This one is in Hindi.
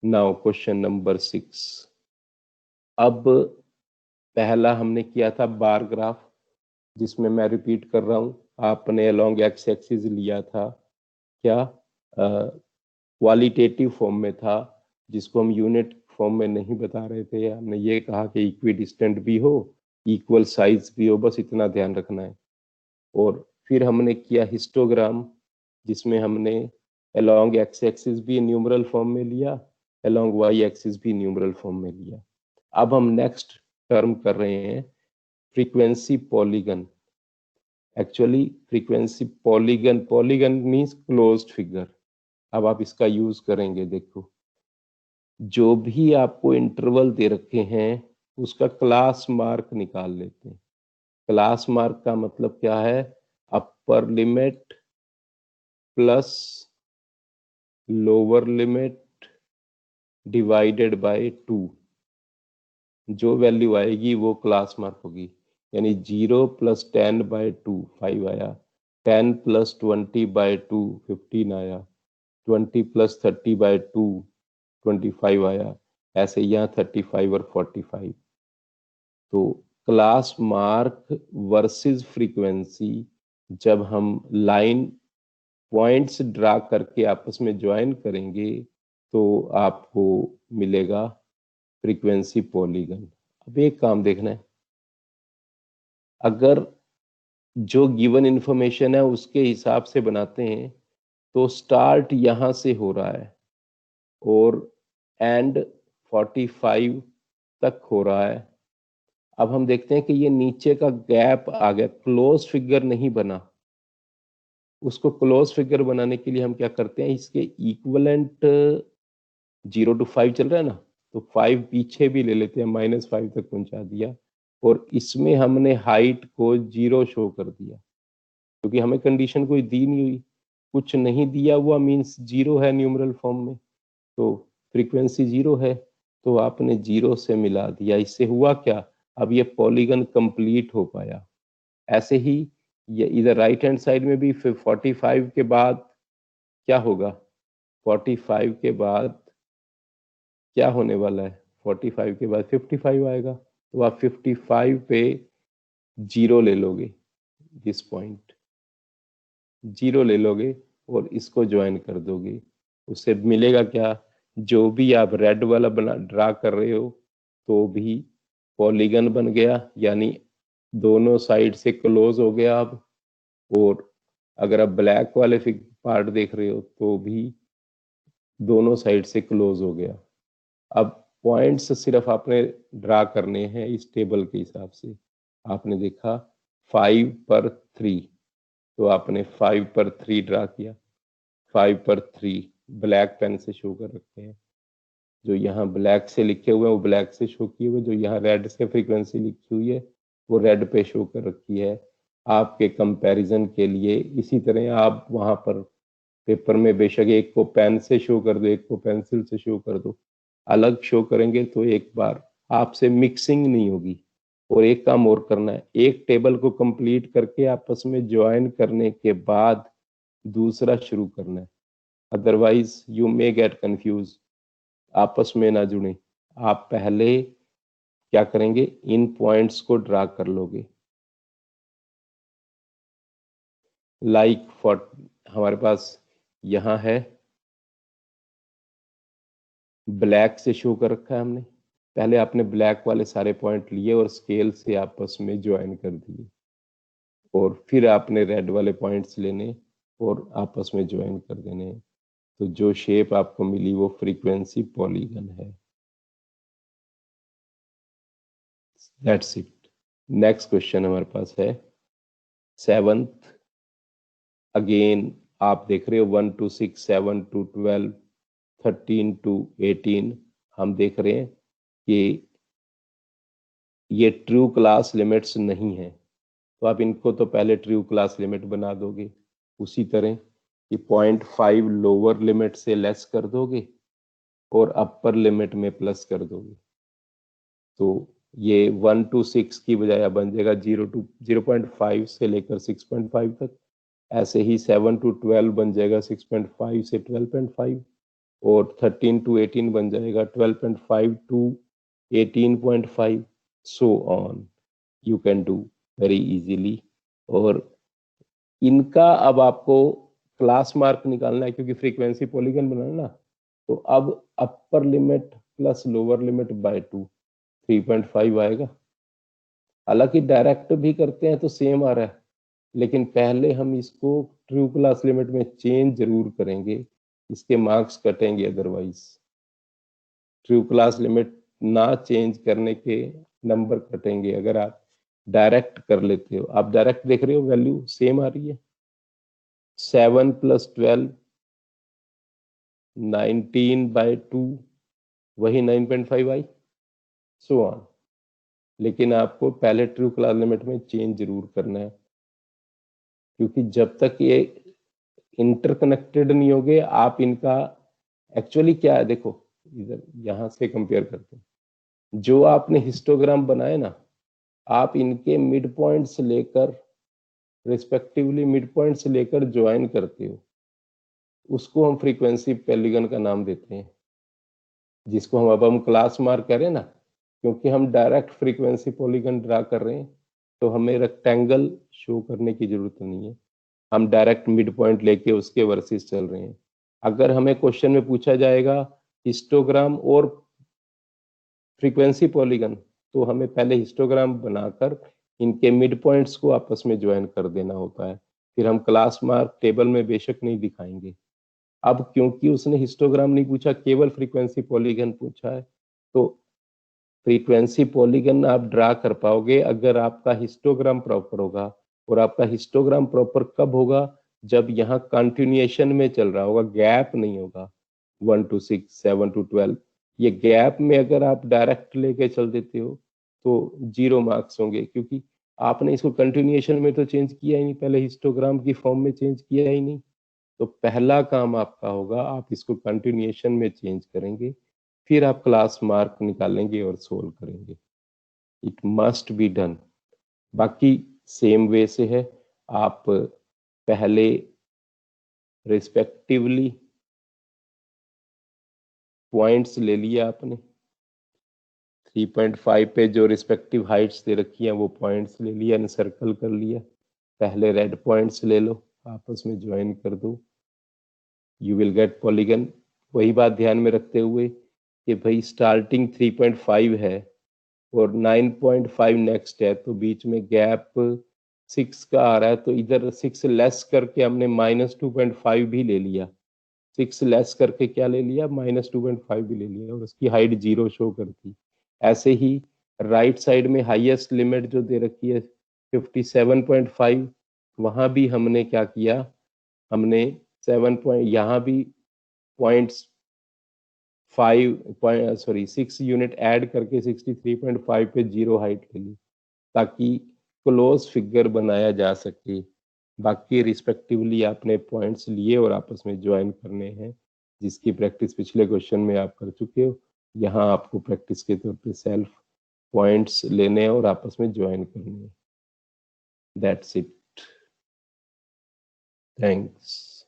Now question number 6। अब पहला हमने किया था बार ग्राफ, जिसमें मैं रिपीट कर रहा हूं, आपने अलोंग एक्स एक्सिस लिया था क्या, क्वालिटेटिव फॉर्म में था, जिसको हम यूनिट फॉर्म में नहीं बता रहे थे। हमने ये कहा कि इक्वी डिस्टेंट भी हो, इक्वल साइज भी हो, बस इतना ध्यान रखना है। और फिर हमने किया हिस्टोग्राम, जिसमें हमने अलोंग एक्स एक्सिस भी न्यूमरल फॉर्म में लिया, अलोंग वाई एक्सिस भी न्यूमरल फॉर्म में लिया। अब हम नेक्स्ट टर्म कर रहे हैं frequency polygon. Actually frequency polygon, polygon means closed figure. अब आप इसका यूज करेंगे। देखो, जो भी आपको इंटरवल दे रखे हैं उसका क्लास मार्क निकाल लेते हैं। क्लास मार्क का मतलब क्या है, अपर limit plus lower limit divided by 2। जो वैल्यू आएगी वो क्लास मार्क होगी। यानी 0 प्लस 10/2 5 आया, 10 प्लस 20/2 15 आया, 20 प्लस 30/2 25 आया। ऐसे यहाँ 35 और 45। तो क्लास मार्क वर्सेस फ्रीक्वेंसी, जब हम लाइन पॉइंट्स ड्रा करके आपस में ज्वाइन करेंगे तो आपको मिलेगा फ्रीक्वेंसी पॉलीगन। अब एक काम देखना है, अगर जो गिवन इंफॉर्मेशन है उसके हिसाब से बनाते हैं तो स्टार्ट यहां से हो रहा है और एंड 45 तक हो रहा है। अब हम देखते हैं कि ये नीचे का गैप आ गया, क्लोज फिगर नहीं बना। उसको क्लोज फिगर बनाने के लिए हम क्या करते हैं, इसके इक्वलेंट 0 to 5 चल रहा है ना, तो 5 पीछे भी ले लेते हैं, -5 तक पहुंचा दिया। और इसमें हमने हाइट को 0 शो कर दिया, क्योंकि हमें कंडीशन कोई दी नहीं हुई। कुछ नहीं दिया हुआ मीन्स 0 है न्यूमरल फॉर्म में, तो फ्रीक्वेंसी 0 है, तो आपने 0 से मिला दिया। इससे हुआ क्या, अब ये पॉलीगन कंप्लीट हो पाया। ऐसे ही ये इधर राइट हैंड साइड में भी 45 के बाद क्या होगा, 45 के बाद क्या होने वाला है, 45 के बाद 55 आएगा। तो आप 55 पे 0 ले लोगे, दिस पॉइंट 0 ले लोगे और इसको ज्वाइन कर दोगे। उससे मिलेगा क्या, जो भी आप रेड वाला बना ड्रा कर रहे हो तो भी पॉलीगन बन गया, यानी दोनों साइड से क्लोज हो गया अब। और अगर आप ब्लैक वाले पार्ट देख रहे हो तो भी दोनों साइड से क्लोज हो गया। अब पॉइंट्स सिर्फ आपने ड्रा करने हैं इस टेबल के हिसाब से। आपने देखा 5 पर 3, तो आपने 5 पर 3 ड्रा किया। 5 पर 3 ब्लैक पेन से शो कर रखे हैं, जो यहाँ ब्लैक से लिखे हुए हैं वो ब्लैक से शो किए हुए, जो यहाँ रेड से फ्रीक्वेंसी लिखी हुई है वो रेड पे शो कर रखी है। आपके कंपैरिजन के लिए इसी तरह आप वहां पर पेपर में बेशक एक को पेन से शो कर दो, एक को पेंसिल से शो कर दो, अलग शो करेंगे तो एक बार आपसे मिक्सिंग नहीं होगी। और एक काम और करना है, एक टेबल को कंप्लीट करके आपस में ज्वाइन करने के बाद दूसरा शुरू करना है, otherwise you may get confuse, आपस में ना जुड़े। आप पहले क्या करेंगे, इन पॉइंट्स को ड्रा कर लोगे। लाइक फॉर हमारे पास यहाँ है, ब्लैक से शो कर रखा है हमने। पहले आपने ब्लैक वाले सारे पॉइंट लिए और स्केल से आपस में ज्वाइन कर दिए, और फिर आपने रेड वाले पॉइंट्स लेने और आपस में ज्वाइन कर देने। तो जो शेप आपको मिली वो फ्रीक्वेंसी पॉलीगन है। That's it. नेक्स्ट क्वेश्चन हमारे पास है 7th। अगेन आप देख रहे हो 1 to 6, 7 to 12, 13 to 18। हम देख रहे हैं कि ये ट्रू क्लास लिमिट्स नहीं है, तो आप इनको तो पहले ट्रू क्लास लिमिट बना दोगे। उसी तरह कि 0.5 लोअर लिमिट से लेस कर दोगे और अपर लिमिट में प्लस कर दोगे, तो ये 1 to 6 की बजाय बन जाएगा 0.5 से लेकर 6.5 तक। ऐसे ही 7 to 12 बन जाएगा 6.5 से 12.5। और 13 to 18 बन जाएगा 12.5 to 18.5, so on you can do very easily। और इनका अब आपको क्लास मार्क निकालना है, क्योंकि फ्रीक्वेंसी पॉलीगन बनाना ना, तो अब upper limit plus lower limit by 2 3.5 आएगा। हालांकि डायरेक्ट भी करते हैं तो सेम आ रहा है, लेकिन पहले हम इसको ट्रू क्लास लिमिट में चेंज जरूर करेंगे, इसके मार्क्स कटेंगे अदरवाइज। ट्रू क्लास लिमिट ना चेंज करने के नंबर कटेंगे अगर आप डायरेक्ट कर लेते हो। आप डायरेक्ट देख रहे हो वैल्यू सेम आ रही है, 7 + 12 19/2 वही 9.5 आई, सो ऑन। लेकिन आपको पहले ट्रू क्लास लिमिट में चेंज जरूर करना है, क्योंकि जब तक ये इंटरकनेक्टेड नहीं होगे आप इनका एक्चुअली क्या है, देखो इधर यहां से कंपेयर करते हैं। जो आपने हिस्टोग्राम बनाए ना, आप इनके मिड पॉइंट से लेकर रिस्पेक्टिवली मिड पॉइंट से लेकर ज्वाइन करते हो, उसको हम फ्रीक्वेंसी पॉलीगन का नाम देते हैं, जिसको हम क्लास मार्क करें ना, क्योंकि हम डायरेक्ट फ्रीक्वेंसी पॉलीगन ड्रा कर रहे हैं तो हमें रेक्टेंगल शो करने की जरूरत नहीं है, हम डायरेक्ट मिड पॉइंट लेके उसके वर्सेस चल रहे हैं। अगर हमें क्वेश्चन में पूछा जाएगा हिस्टोग्राम और फ्रीक्वेंसी पॉलीगन, तो हमें पहले हिस्टोग्राम बनाकर इनके मिड पॉइंट्स को आपस में ज्वाइन कर देना होता है, फिर हम क्लास मार्क टेबल में बेशक नहीं दिखाएंगे। अब क्योंकि उसने हिस्टोग्राम नहीं पूछा, केवल फ्रीक्वेंसी पॉलीगन पूछा है, तो फ्रीक्वेंसी पॉलीगन आप ड्रा कर पाओगे अगर आपका हिस्टोग्राम प्रॉपर होगा। और आपका हिस्टोग्राम प्रॉपर कब होगा, जब यहाँ कंटिन्यूएशन में चल रहा होगा, गैप नहीं होगा 1 to 6 7 to 12। ये गैप में अगर आप डायरेक्ट लेके चल देते हो तो 0 मार्क्स होंगे, क्योंकि आपने इसको कंटिन्यूएशन में तो चेंज किया ही नहीं, पहले हिस्टोग्राम की फॉर्म में चेंज किया ही नहीं। तो पहला काम आपका होगा आप इसको कंटिन्यूएशन में चेंज करेंगे, फिर आप क्लास मार्क निकालेंगे और सोल्व करेंगे। It must be done. बाकी सेम वे से है, आप पहले रिस्पेक्टिवली पॉइंट्स ले लिया आपने, 3.5 पे जो रिस्पेक्टिव हाइट्स दे रखी हैं वो पॉइंट्स ले लिया, सर्कल कर लिया। पहले रेड पॉइंट्स ले लो, आपस में ज्वाइन कर दो, यू विल गेट पॉलीगन। वही बात ध्यान में रखते हुए कि भाई स्टार्टिंग 3.5 है और 9.5 नेक्स्ट है, तो बीच में गैप 6 का आ रहा है, तो इधर 6 लेस करके हमने -2.5 भी ले लिया। 6 लेस करके क्या ले लिया, -2.5 भी ले लिया, और उसकी हाइट 0 शो करती। ऐसे ही राइट साइड में हाईएस्ट लिमिट जो दे रखी है 57.5, वहां भी हमने क्या किया, हमने 7 पॉइंट यहाँ भी पॉइंट्स 6 यूनिट ऐड करके 63.5 पे 0 हाइट ले ली, ताकि क्लोज फिगर बनाया जा सके। बाकी रिस्पेक्टिवली आपने पॉइंट्स लिए और आपस में ज्वाइन करने हैं, जिसकी प्रैक्टिस पिछले क्वेश्चन में आप कर चुके हो। यहाँ आपको प्रैक्टिस के तौर पे सेल्फ पॉइंट्स लेने हैं और आपस में ज्वाइन करने हैं। That's it, thanks.